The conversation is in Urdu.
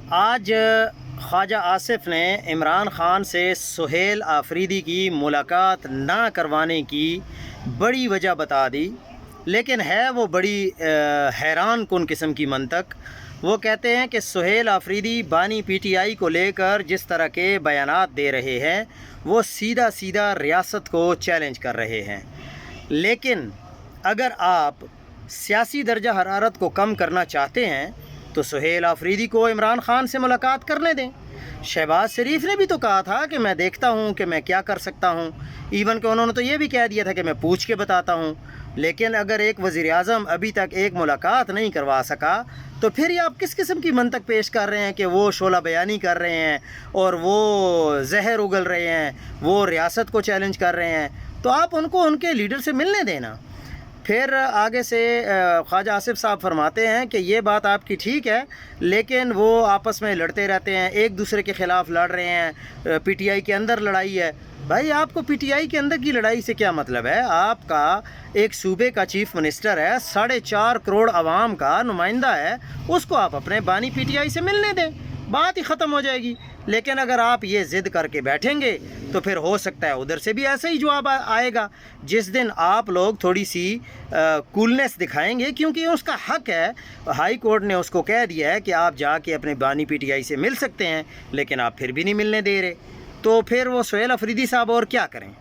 آج خواجہ آصف نے عمران خان سے سہیل آفریدی کی ملاقات نہ کروانے کی بڑی وجہ بتا دی، لیکن ہے وہ بڑی حیران کن قسم کی منطق۔ وہ کہتے ہیں کہ سہیل آفریدی بانی پی ٹی آئی کو لے کر جس طرح کے بیانات دے رہے ہیں وہ سیدھا سیدھا ریاست کو چیلنج کر رہے ہیں، لیکن اگر آپ سیاسی درجہ حرارت کو کم کرنا چاہتے ہیں تو سہیل آفریدی کو عمران خان سے ملاقات کرنے دیں۔ شہباز شریف نے بھی تو کہا تھا کہ میں دیکھتا ہوں کہ میں کیا کر سکتا ہوں، ایون کہ انہوں نے تو یہ بھی کہہ دیا تھا کہ میں پوچھ کے بتاتا ہوں۔ لیکن اگر ایک وزیر اعظم ابھی تک ایک ملاقات نہیں کروا سکا تو پھر یہ آپ کس قسم کی منطق پیش کر رہے ہیں کہ وہ شعلہ بیانی کر رہے ہیں اور وہ زہر اگل رہے ہیں، وہ ریاست کو چیلنج کر رہے ہیں؟ تو آپ ان کو ان کے لیڈر سے ملنے دینا۔ پھر آگے سے خواجہ آصف صاحب فرماتے ہیں کہ یہ بات آپ کی ٹھیک ہے، لیکن وہ آپس میں لڑتے رہتے ہیں، ایک دوسرے کے خلاف لڑ رہے ہیں، پی ٹی آئی کے اندر لڑائی ہے۔ بھائی آپ کو پی ٹی آئی کے اندر کی لڑائی سے کیا مطلب ہے؟ آپ کا ایک صوبے کا چیف منسٹر ہے، 4.5 کروڑ عوام کا نمائندہ ہے، اس کو آپ اپنے بانی پی ٹی آئی سے ملنے دیں، بات ہی ختم ہو جائے گی۔ لیکن اگر آپ یہ ضد کر کے بیٹھیں گے تو پھر ہو سکتا ہے ادھر سے بھی ایسا ہی جواب آئے گا۔ جس دن آپ لوگ تھوڑی سی کولنس دکھائیں گے، کیونکہ اس کا حق ہے، ہائی کورٹ نے اس کو کہہ دیا ہے کہ آپ جا کے اپنے بانی پی ٹی آئی سے مل سکتے ہیں، لیکن آپ پھر بھی نہیں ملنے دے رہے، تو پھر وہ سہیل آفریدی صاحب اور کیا کریں؟